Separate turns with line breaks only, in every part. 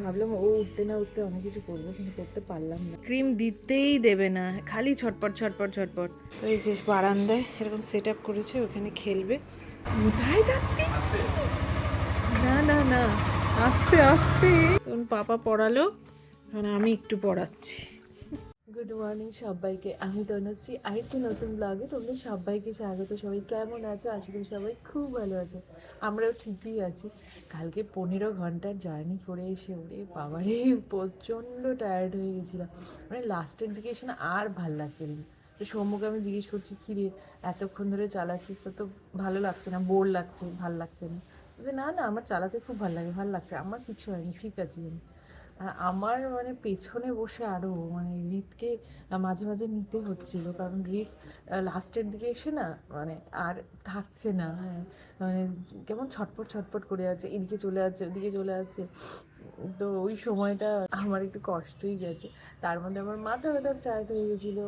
ভাবলাম ও উঠতে না উঠতে অনেক কিছু করবো, কিন্তু করতে পারলাম না। ক্রিম দিতেই দেবে না, খালি ছটপট ছটপট ছটপট। তো এই যে বারান্দায় এরকম সেট আপ করেছে, ওখানে খেলবে। কোথায় থাকতে? না না না, আস্তে আস্তে। তখন পাপা পড়ালো, এখন আমি একটু পড়াচ্ছি। গুড মর্নিং সবাইকে, আমি তনুশ্রী আরেকটি নতুন ব্লগে তোমাদের সবাইকে স্বাগত। সবাই কেমন আছো? আশা করি সবাই খুব ভালো আছে, আমরাও ঠিকই আছি। কালকে 15 ঘন্টার জার্নি করে এসে ওরে বাবারে প্রচণ্ড টায়ার্ড হয়ে গেছিলাম। মানে লাস্টের দিকে এসে না আর ভাল লাগছিল না। তো সৌম্যকে আমি জিজ্ঞেস করছি, কী রে এতক্ষণ ধরে চালাচ্ছিস, তো ভালো লাগছে না, বোর লাগছে, ভাল লাগছে না? যে না না, আমার চালাতে খুব ভালো লাগে, ভালো লাগছে, আমার কিছু হয়নি, ঠিক আছে আমি। আমার মানে পেছনে বসে আরও মানে রিতকে মাঝে মাঝে নিতে হচ্ছিল, কারণ রিত লাস্টের দিকে এসে না মানে আর থাকছে না। হ্যাঁ, মানে কেমন ছটপট ছটপট করে আছে, এদিকে চলে যাচ্ছে ওদিকে চলে যাচ্ছে। তো ওই সময়টা আমার একটু কষ্টই গেছে। তার মধ্যে আমার মাথা ব্যথা স্টার্ট হয়ে গেছিলো,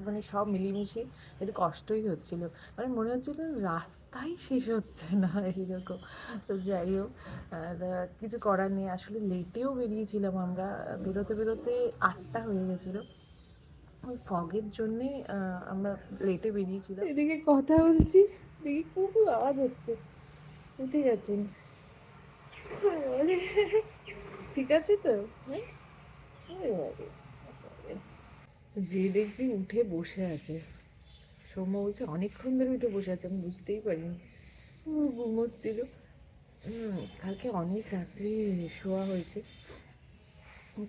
মানে সব মিলিমিশে একটু কষ্টই হচ্ছিলো। মানে মনে হচ্ছিলো রাস্তাই শেষ হচ্ছে না এইরকম। তো যাই হোক, কিছু করার নেই। আসলে লেটেও বেরিয়েছিলাম আমরা, বেরোতে বেরোতে 8টা হয়ে গেছিলো। ওই ফগের জন্যে আমরা লেটে বেরিয়েছিলাম। এদিকে কথা বলছি, দেখি খুব আওয়াজ হচ্ছে। ঠিক আছে, ঠিক আছে তো? যে দেখছি উঠে বসে আছে, সৌম্য বলছে অনেকক্ষণ ধরে উঠে বসে আছে, আমি বুঝতেই পারিনি। ঘুমোচ্ছিল। কালকে অনেক রাত্রে শোয়া হয়েছে,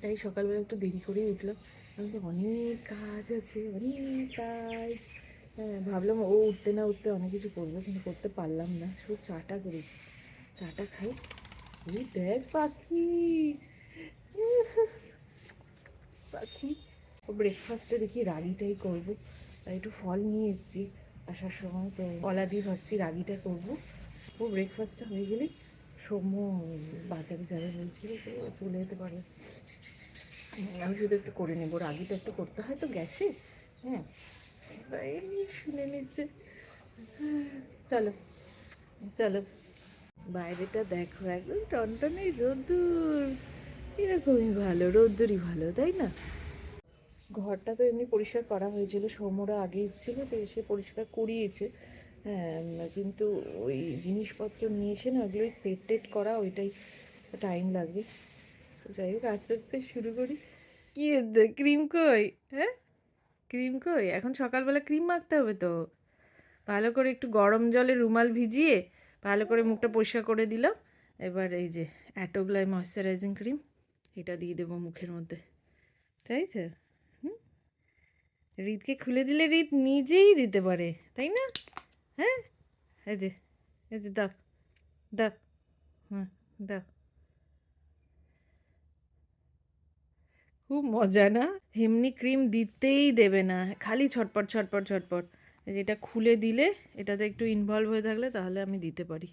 তাই সকালবেলা একটু দেরি করেই উঠলাম। আমি তো অনেক কাজ আছে, অনেক কাজ। হ্যাঁ, ভাবলাম ও উঠতে না উঠতে অনেক কিছু করবো, কিন্তু করতে পারলাম না। শুধু চাটা করেছি, চাটা খাই। এই দেখ পাখি, পাখি। ও ব্রেকফাস্টে দেখি রাগিটাই করবো, তাই একটু ফল নিয়ে এসেছি আসার সময়। তো কলা দিয়ে ভাবছি রাগিটা করবো। ও ব্রেকফাস্টটা হয়ে গেলেই সৌম্য বাজারে যাবে বলছিল, তো চলে যেতে পারবে। আমি শুধু একটু করে নেবো, রাগিটা একটু করতে হয় তো গ্যাসে। হ্যাঁ, তাই শুনে নিচ্ছে। চলো চলো, বাইরেটা দেখো একদম টনটনে রোদ্দুর। এরকমই ভালো, রোদ্দুরই ভালো, তাই না? ঘরটা তো এমনি পরিষ্কার করা হয়েছিল, সৌম্যরা আগে এসেছিলো, তো এসে পরিষ্কার করিয়েছে। হ্যাঁ, কিন্তু ওই জিনিসপত্র নিয়ে এসে না ওগুলোই সেট টেট করা, ওইটাই টাইম লাগবে। তো যাই হোক, আস্তে আস্তে শুরু করি। কি ক্রিম কই? হ্যাঁ, ক্রিম কই? এখন সকালবেলা ক্রিম মাখতে হবে তো। ভালো করে একটু গরম জলে রুমাল ভিজিয়ে ভালো করে মুখটা পরিষ্কার করে দিলাম। এবার এই যে অ্যাটোগ্লাই ময়শ্চারাইজিং ক্রিম, এটা দিয়ে দেবো মুখের মধ্যে, তাই তো? হুম, রিতকে খুলে দিলে রিত নিজেই দিতে পারে, তাই না? হ্যাঁ, এই যে, এই যে দাও, দাও, হুম, দাও। খুব মজা না? এমনি ক্রিম দিতেই দেবে না, খালি ছটপট ছটপট ছটপট। যেটা খুলে দিলে, এটাতে একটু ইনভলভ হয়ে থাকলে তাহলে আমি দিতে পারি।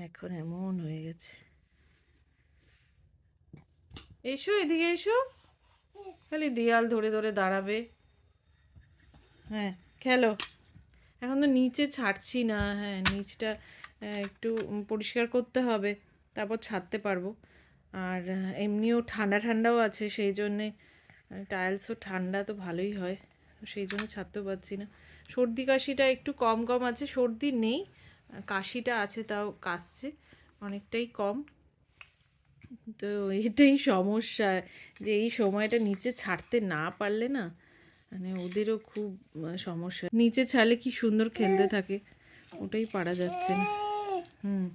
এখন এমন হয়ে গেছে। এসো এদিকে এসো, খালি দেয়াল ধরে ধরে দাঁড়াবে। হ্যাঁ, খেলো। এখন তো নিচে ছাড়ছি না, হ্যাঁ নিচটা একটু পরিষ্কার করতে হবে, তারপর ছাড়তে পারবো। আর এমনিও ঠান্ডা ঠান্ডাও আছে, সেই জন্যে টাইলসও ঠান্ডা তো ভালোই হয়, সেই জন্য ছাড়তেও পারছি না। সর্দি কাশিটা একটু কম কম আছে, সর্দি নেই, কাশিটা আছে, তাও কাশছে অনেকটাই কম। তো এটাই সমস্যা, যে এই সময়টা নিচে ছাড়তে না পারলে না মানে ওদেরও খুব সমস্যা। নিচে ছাড়লে কি সুন্দর খেলতে থাকে, ওটাই পারা যাচ্ছে না। হুম,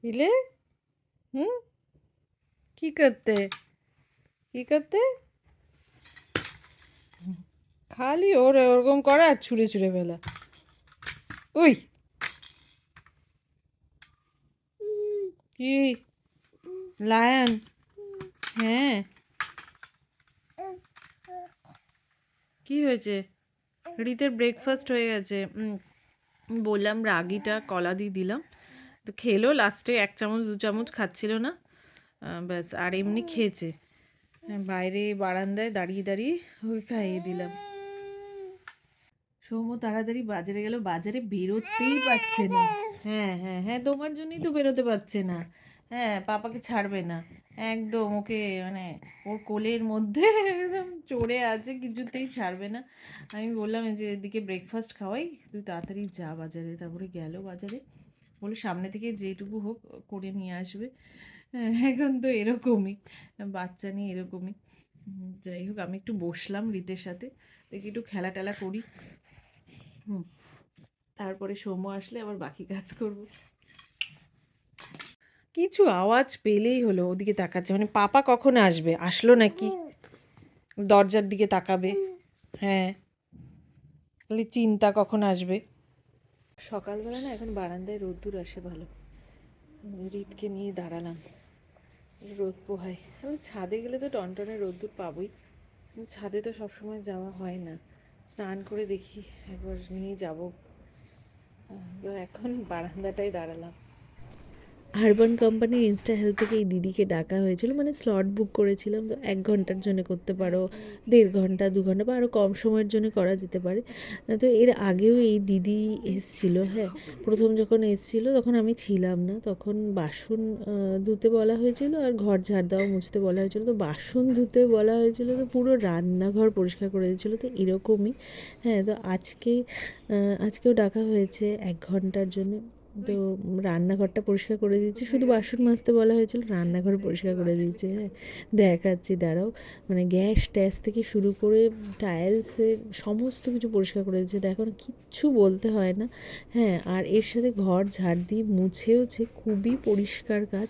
দিলে? হুম, কি করতে, কি করতে? খালি ওর ওরকম করা আর ছুঁড়ে ছুঁড়ে ফেলা। ওই কি লায়ন? হ্যাঁ, কি হয়েছে? রিতের ব্রেকফাস্ট হয়ে গেছে। বললাম রাগিটা কলা দিয়ে দিলাম, তো খেলো লাস্টে 1 চামচ 2 চামচ, খাচ্ছিল না। ব্যাস, আর এমনি খেয়েছে। বাইরে বারান্দায় দাঁড়িয়ে দাঁড়িয়ে ওই খাইয়ে দিলাম। সৌম্য তাড়াতাড়ি বাজারে গেল, বাজারে বেরোতেই পারছে না। হ্যাঁ হ্যাঁ হ্যাঁ, তোমার জন্যই তো বেরোতে পারছে না। হ্যাঁ, পাপাকে ছাড়বে না একদম, ওকে মানে ওর কোলের মধ্যে একদম চড়ে আছে, কিছুতেই ছাড়বে না। আমি বললাম এই যে এদিকে ব্রেকফাস্ট খাওয়াই, তুই তাড়াতাড়ি যা বাজারে। তারপরে গেল বাজারে, বলে সামনে থেকে যেটুকু হোক করে নিয়ে আসবে। হ্যাঁ, এখন তো এরকমই, বাচ্চা নিয়ে এরকমই। যাই হোক, আমি একটু বসলাম রীতের সাথে, দেখি একটু খেলা টেলা করি। হুম, তারপরে সৌম্য আসলে আবার বাকি কাজ করব। কিছু আওয়াজ পেলেই হলো ওদিকে তাকাচ্ছে, মানে পাপা কখন আসবে, আসলো নাকি, দরজার দিকে তাকাবে। হ্যাঁ, খালি চিন্তা কখন আসবে। সকালবেলা না এখন বারান্দায় রোদ্দুর আসে ভালো, রীতকে নিয়ে দাঁড়ালাম, রোদ পোহাই। আমি ছাদে গেলে তো টনটনে রোদ্দুর পাবোই, কিন্তু ছাদে তো সবসময় যাওয়া হয় না। স্নান করে দেখি একবার নিয়ে যাবো। তো এখন বারান্দাটায় দাঁড়ালাম। আরবান কোম্পানির ইনস্টা হেল্প থেকে এই দিদিকে ডাকা হয়েছিল, মানে স্লট বুক করেছিলাম, তো 1 ঘন্টার জন্য করতে পারো, 1.5 ঘন্টা 2 ঘন্টা বা আরও কম সময়ের জন্য করা যেতে পারে। তো এর আগেও এই দিদি এসছিল। হ্যাঁ, প্রথম যখন এসছিল তখন আমি ছিলাম না, তখন বাসন ধুতে বলা হয়েছিল আর ঘর ঝাড় দেওয়া মুছতে বলা হয়েছিল। তো বাসন ধুতে বলা হয়েছিল, তো পুরো রান্নাঘর পরিষ্কার করে দিয়েছিলো, তো এরকমই। হ্যাঁ, তো আজকেও ডাকা হয়েছে 1 ঘন্টার জন্য। তো রান্নাঘরটা পরিষ্কার করে দিয়েছি, শুধু বাসন মাজতে বলা হয়েছিল, রান্নাঘর পরিষ্কার করে দিয়েছে। হ্যাঁ, দেখাচ্ছি দাঁড়াও, মানে গ্যাস ট্যাস থেকে শুরু করে টাইলসের সমস্ত কিছু পরিষ্কার করে দিয়েছে, দেখো না, কিচ্ছু বলতে হয় না। হ্যাঁ, আর এর সাথে ঘর ঝাড় দিয়ে মুছেওছে, খুবই পরিষ্কার কাজ।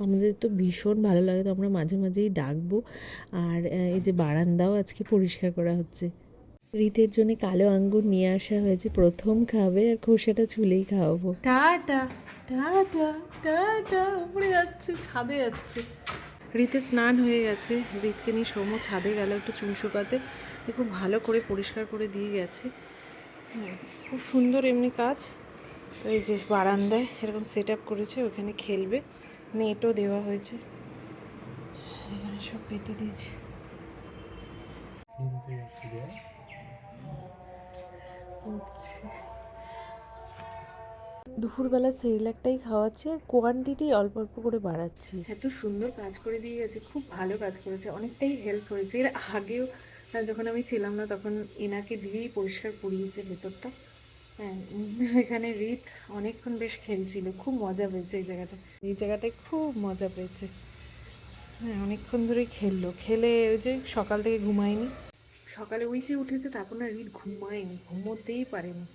আমাদের তো ভীষণ ভালো লাগে, তো আমরা মাঝে মাঝেই ডাকবো। আর এই যে বারান্দাও আজকে পরিষ্কার করা হচ্ছে। রীতের জন্য কালো আঙ্গুর নিয়ে আসা হয়েছে, প্রথম খাবে আর খোসাটা ছুলেই খাওয়াবো। টাটা টাটা টাটা, উপরে যাচ্ছে, ছাদে যাচ্ছে। রীতের স্নান হয়ে গেছে, রীতকে নিয়ে সৌম্য ছাদে গেল একটু চুল শুকাতে, খুব ভালো করে পরিষ্কার করে দিয়ে গেছে। হ্যাঁ, খুব সুন্দর এমনি কাজ। তো এই যে বারান্দায় এরকম সেট আপ করেছে, ওখানে খেলবে, নেটও দেওয়া হয়েছে, এখানে সব পেতে দিয়েছে। দুপুরবেলা সেরিলাকটাই খাওয়াচ্ছি আর কোয়ান্টিটি অল্প অল্প করে বাড়াচ্ছি। এত সুন্দর কাজ করে দিয়ে গেছে, খুব ভালো কাজ করেছে, অনেকটাই হেল্প হয়েছে। এর আগেও যখন আমি ছিলাম না তখন এনাকে দিয়েই পরিষ্কার করিয়েছে ভেতরটা। হ্যাঁ, এখানে রীত অনেকক্ষণ বেশ খেলছিল, খুব মজা পেয়েছে এই জায়গাটায় খুব মজা পেয়েছে। হ্যাঁ, অনেকক্ষণ ধরেই খেললো, খেলে ওই যে সকাল থেকে ঘুমায়নি, সকালে উঠে উঠেছে, তারপর না রীত ঘুমায়নি, ঘুমোতেই পারেনি।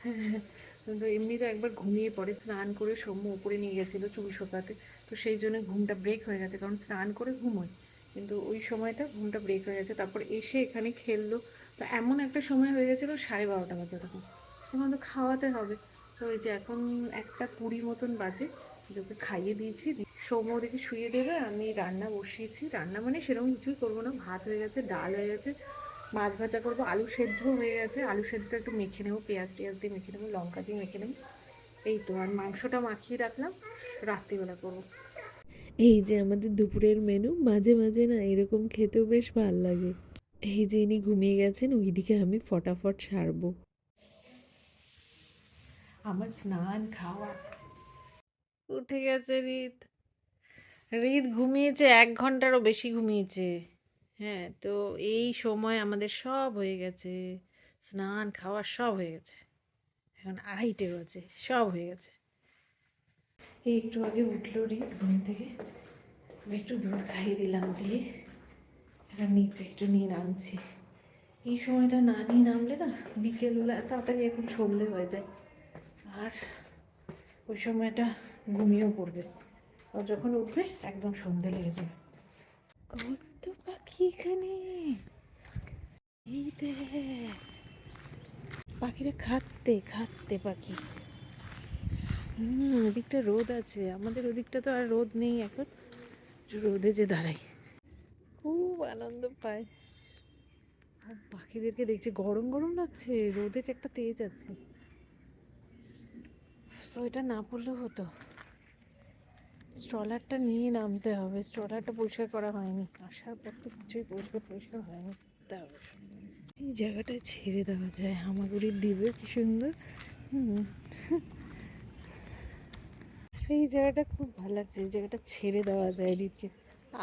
হ্যাঁ, কিন্তু এমনিতে একবার ঘুমিয়ে পড়ে, স্নান করে সৌম্য উপরে নিয়ে গেছিলো চুল শোকাতে, তো সেই জন্য ঘুমটা ব্রেক হয়ে গেছে, কারণ স্নান করে ঘুমোয়, কিন্তু ওই সময়টা ঘুমটা ব্রেক হয়ে গেছে। তারপর এসে এখানে খেললো, তো এমন একটা সময় হয়ে গেছিলো 12:30 বাজে তখন, তখন তো খাওয়াতে হবে। তো ওই যে এখন 1:20 মতন বাজে, ওকে খাইয়ে দিয়েছি, সৌম্য ওদিকে শুয়ে দেবে, আমি রান্না বসিয়েছি। রান্না মানে সেরকম কিছুই করবো না, ভাত হয়ে গেছে, ডাল হয়ে গেছে, মাছ ভাজা করবো, আলু সেদ্ধ হয়ে গেছে, আলু সেদ্ধটা একটু মেখে নেবো, পেঁয়াজ টেয়াজ দিয়ে মেখে নেবো, লঙ্কা দিয়ে মেখে নেবো, এই তো। আর মাংসটা মাখিয়ে রাখলাম, রাত্রিবেলা করবো। এই যে আমাদের দুপুরের মেনু, মাঝে মাঝে না এরকম খেতেও বেশ ভাল লাগে। এই যে ইনি ঘুমিয়ে গেছেন, ওইদিকে আমি ফটাফট সারবো। আমার স্নান খাওয়া উঠে গেছে রীত, রীত ঘুমিয়েছে 1 ঘন্টারও বেশি ঘুমিয়েছে। হ্যাঁ, তো এই সময় আমাদের সব হয়ে গেছে, স্নান খাওয়া সব হয়ে গেছে, এখন 2:30 বাজে, সব হয়ে গেছে। এই একটু আগে উঠলো রীত ঘুম থেকে, একটু দুধ খাইয়ে দিলাম, দিয়ে এখন নিচে একটু নিয়ে নামছি। এই সময়টা না নিয়ে নামলে না বিকেলবেলা তাড়াতাড়ি এখন সন্ধে হয়ে যায়, আর ওই সময়টা ঘুমিয়েও পড়বে, আর যখন উঠবে একদম সন্ধে লেগে যাবে। কত পাখি এখানে, এই দেখ, পাখিরা খাচ্ছে খাচ্ছে পাখি। ওদিকটা রোদ আছে, আমাদের ওদিকটা তো আর রোদ নেই এখন, রোদে যে দাঁড়াই খুব আনন্দ পায়। আর পাখিদেরকে দেখছি, গরম গরম লাগছে, রোদের একটা তেজ আছে, সোয়েটার না পরলেও হতো। স্ট্রলারটা নিয়ে নামতে হবে, স্ট্রলারটা পরিষ্কার করা হয়নি, আসার পর তো কিছুই পরিষ্কার হয়নি, করতে হবে। এই জায়গাটায় ছেড়ে দেওয়া যায়, হামাগুড়ির দ্বীপে কি সুন্দর। হুম, এই জায়গাটা খুব ভালো লাগছে, এই জায়গাটা ছেড়ে দেওয়া যায় রিতকে।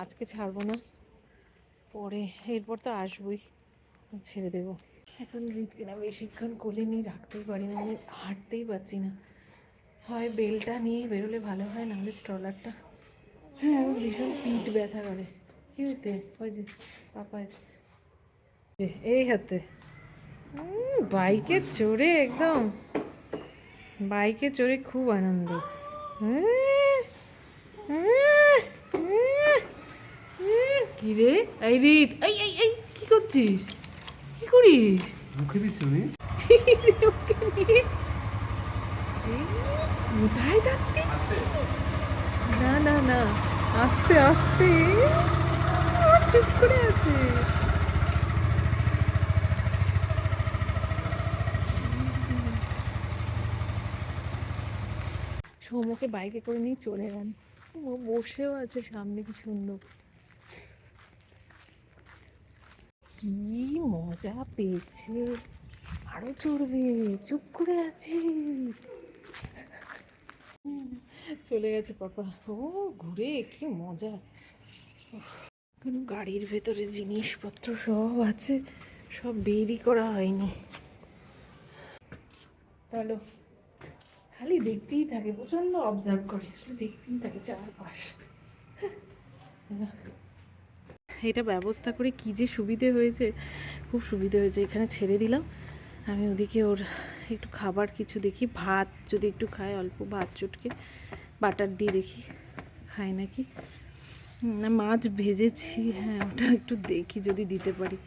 আজকে ছাড়বো না, পরে এরপর তো আসবই, ছেড়ে দেবো। এখন রিতকে না বেশিক্ষণ কোলে নিয়ে রাখতেই পারি না, মানে হাঁটতেই পারছি না। হয় বেলটা নিয়ে বেরোলে ভালো হয়, নাহলে স্ট্রলারটা। হ্যাঁ, আমার ভীষণ পিঠ ব্যথা করে। কি হইতে ওই যে পাপা এসছে এই হাতে, বাইকে চড়ে একদম, বাইকে চড়ে খুব আনন্দ। কি রে এই রিত, এই এই এই কি করছিস, কি করিস
মুখে দিচ্ছ নি?
ওকে নিয়ে? এই, কোথায় যাচ্ছিস? না না না, আস্তে আস্তে, চুপ করে আছে। সৌমকে বাইকে করে নিয়ে চলে গেল, ও বসেও আছে সামনে, কি সুন্দর, কি মজা পেয়েছে। আরো চড়বে, চুপ করে আছি। চলে গেছে পাপা, ও ঘুরে কি মজা। কোনো গাড়ির ভেতরে জিনিসপত্র সব আছে, সব বেরই করা হয়নি। চলো, খালি দেখতেই থাকে, প্রচন্ড অবজার্ভ করে, খালি দেখতেই থাকে চারপাশ। এটা ব্যবস্থা করে কি যে সুবিধে হয়েছে, খুব সুবিধে হয়েছে। এখানে ছেড়ে দিলাম, আমি ওদিকে ওর একটু খাবার কিছু দেখি, ভাত যদি একটু খায়, অল্প ভাত চটকে বাটার দিয়ে দেখি খায় নাকি। না মাছ ভেজেছি, হ্যাঁ ওটা একটু দেখি যদি দিতে পারি।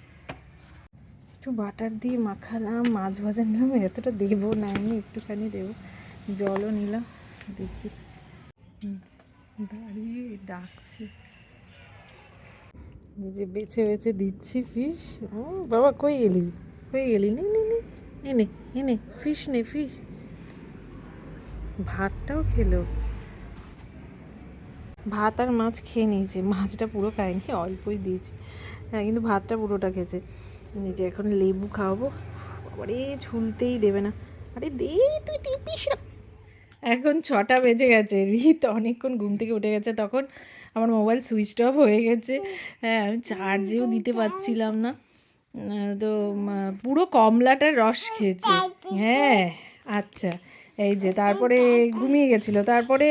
একটু বাটার দিয়ে মাখালাম, মাছ ভাজা নিলাম, এতটা দেবো না, আমি একটুখানি দেবো, জলও নিলাম, দেখি। দাঁড়িয়ে ডাকছে, এই যে বেছে বেছে দিচ্ছি ফিশ। ও বাবা, কই গেলি, কই গেলি, নে নে নে, এনে এনে ফিশ নে, ফিশ। ভাতটাও খেলো, ভাত আর মাছ খেয়ে নিয়েছে, মাছটা পুরো খায়নি, অল্পই দিয়েছি, হ্যাঁ কিন্তু ভাতটা পুরোটা খেয়েছে। নিজে এখন লেবু খাওয়াবো, আরে ঝুলতেই দেবে না, আরে দে, তুই টিপিস না। এখন 6টা বেজে গেছে, রিত অনেকক্ষণ ঘুম থেকে উঠে গেছে, তখন আমার মোবাইল সুইচ অফ হয়ে গেছে। হ্যাঁ, আমি চার্জেও দিতে পারছিলাম না, তো পুরো কমলাটার রস খেয়েছে। হ্যাঁ আচ্ছা, এই যে তারপরে ঘুমিয়ে গেছিলো, তারপরে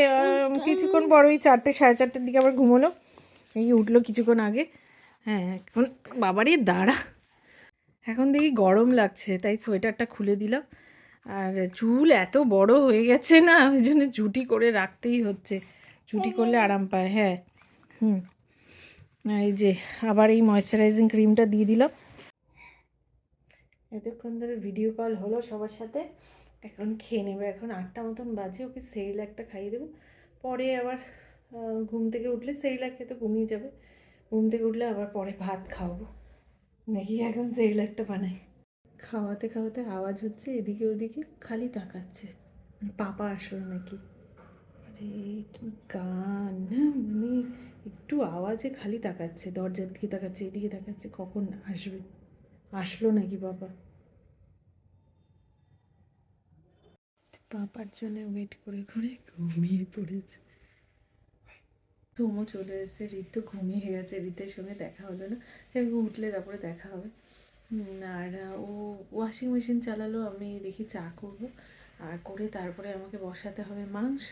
কিছুক্ষণ পর ওই 4টে সাড়ে 4টের দিকে আবার ঘুমোলো, এই উঠলো কিছুক্ষণ আগে। হ্যাঁ এখন বাবারই দাঁড়া, এখন দেখি গরম লাগছে, তাই সোয়েটারটা খুলে দিলাম। আর চুল এত বড় হয়ে গেছে না, ওই জন্য জুটি করে রাখতেই হচ্ছে, জুটি করলে আরাম পায়। হ্যাঁ, হুম, এই যে আবার এই ময়শ্চারাইজিং ক্রিমটা দিয়ে দিলাম। এতক্ষণ ধরে ভিডিও কল হলো সবার সাথে, এখন খেয়ে নেবে। এখন 8টা মতন বাজে, ওকে সেরিল্যাকটা খাইয়ে দেবো, পরে আবার ঘুম থেকে উঠলে সেরিল্যাক খেতে ঘুমিয়ে যাবে, ঘুম থেকে উঠলে আবার পরে ভাত খাওয়াবো, নাকি এখন সেরিল্যাকটা বানাই। খাওয়াতে খাওয়াতে আওয়াজ হচ্ছে এদিকে ওদিকে, খালি তাকাচ্ছে, পাপা আসলো নাকি। আরে কি গান, মানে একটু আওয়াজে খালি তাকাচ্ছে, দরজার দিকে তাকাচ্ছে, এদিকে তাকাচ্ছে, কখন আসবে, আসলো নাকি বাবা। পাপার জন্য ওয়েট করে করে ঘুমিয়ে পড়েছে। ঘুমও চলে এসেছে, ঋত তো ঘুমিয়ে গেছে, ঋতের সঙ্গে দেখা হলো না, সে উঠলে তারপরে দেখা হবে। আর ও ওয়াশিং মেশিন চালালো, আমি দেখি চা করব, আর করে তারপরে আমাকে বসাতে হবে মাংস।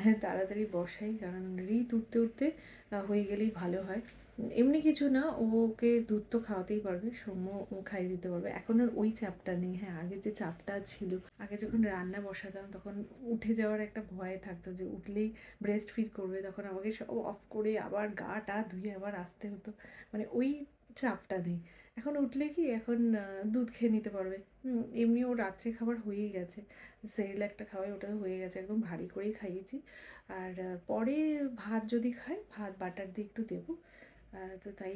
হ্যাঁ তাড়াতাড়ি বসাই, কারণ ঋত উঠতে উঠতে হয়ে গেলেই ভালো হয়। এমনি কিছু না, ওকে দুধ তো খাওয়াতেই পারবে, সৌম্য ও খাইয়ে দিতে পারবে, এখন আর ওই চাপটা নেই। হ্যাঁ আগে যে চাপটা ছিল, আগে যখন রান্না বসাতাম তখন উঠে যাওয়ার একটা ভয় থাকতো, যে উঠলেই ব্রেস্ট ফিড করবে, তখন আমাকে সব অফ করে আবার গা টা ধুয়ে আবার আসতে হতো, মানে ওই চাপটা নেই। এখন উঠলে কি, এখন দুধ খেয়ে নিতে পারবে। এমনি ও রাত্রে খাবার হয়েই গেছে, সেরেলাকটা খাওয়াই, ওটাও হয়ে গেছে, একদম ভারী করেই খাইয়েছি। আর পরে ভাত যদি খায়, ভাত বাটার দিয়ে একটু দেবো, তো তাই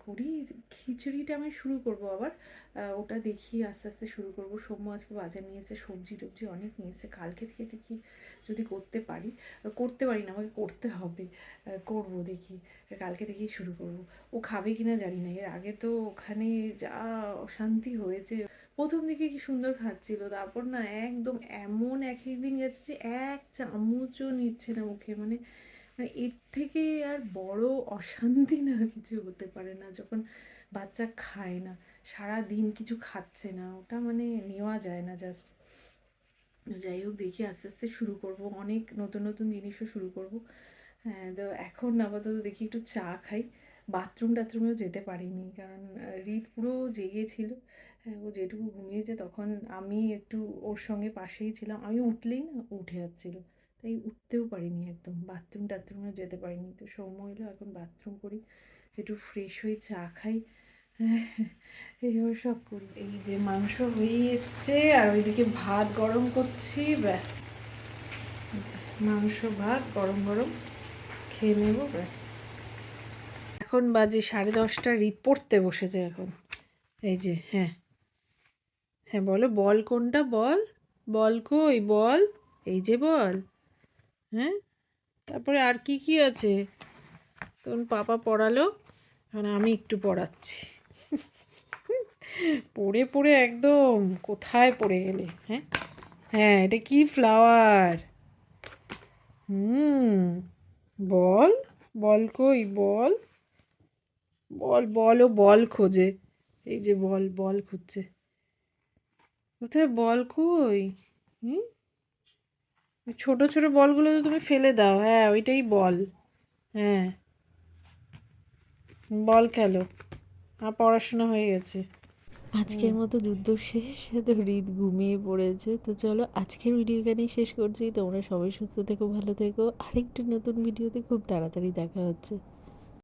করি। খিচুড়িটা আমি শুরু করব আবার, ওটা দেখি আস্তে আস্তে শুরু করব। সৌম্য আজকে বাজার নিয়ে এসে সবজি টবজি অনেক নিয়ে এসে, কালকে থেকে দেখি যদি করতে পারি। করতে পারি না, আমাকে করতে হবে, করব দেখি, কালকে থেকেই শুরু করব। ও খাবে কিনা জানি না, এর আগে তো ওখানে যা অশান্তি হয়েছে। প্রথম দিকে কি সুন্দর খাচ্ছিল, তারপর না একদম এমন এক একদিন গেছে যে এক চামচও নিচ্ছে না মুখে। মানে এর থেকে আর বড় অশান্তি না কিছু হতে পারে না, যখন বাচ্চা খায় না, সারা দিন কিছু খাচ্ছে না, ওটা মানে নেওয়া যায় না জাস্ট। যাই হোক, দেখি আস্তে আস্তে শুরু করব, অনেক নতুন নতুন জিনিসও শুরু করব। হ্যাঁ, তো এখন আপাতত দেখি একটু চা খাই। টাথরুমেও যেতে পারিনি, কারণ হৃদ পুরো জেগেছিল। হ্যাঁ, ও যেটুকু ঘুমিয়েছে তখন আমি একটু ওর সঙ্গে পাশেই ছিলাম, আমি উঠলেই না উঠে যাচ্ছিল, তাই উঠতেও পারিনি একদম। টাথরুমেও যেতে পারিনি। তো সময় হলো, এখন বাথরুম করি, একটু ফ্রেশ হয়ে চা খাই। এইভাবে সব করি। এই যে মাংস হয়ে এসছে, আর ওইদিকে ভাত গরম করছি, ব্যাস। এই যে মাংস ভাত গরম গরম খেয়ে নেবো, ব্যাস। এখন বাজে 10:30, হৃদ পড়তে বসেছে এখন। এই যে, হ্যাঁ হ্যাঁ, বলো, বল কোনটা, বল, বল কই বল, এই যে বল। হ্যাঁ, তারপরে আর কি কি আছে? তখন পাপা পড়ালো, এখন আমি একটু পড়াচ্ছি। পড়ে পড়ে একদম কোথায় পড়ে গেলে? হ্যাঁ হ্যাঁ, এটা কি ফ্লাওয়ার? হুম, বল, বল কই বল, বল, বল, ও বল খোঁজে। এই যে বল, বল খুঁজছে। কোথায় বল কই? হুম, ছোট ছোট বলগুলো তো তুমি ফেলে দাও। হ্যাঁ, ওইটাই বল। হ্যাঁ, বল খেলো। আর পড়াশোনা হয়ে গেছে। আজকের মতো যুদ্ধ শেষ, তো হৃদ ঘুমিয়ে পড়েছে। তো চলো, আজকের ভিডিও এখানেই শেষ করছি। তোমরা সবাই সুস্থ থেকো, ভালো থেকো। আরেকটি নতুন ভিডিওতে খুব তাড়াতাড়ি দেখা হচ্ছে।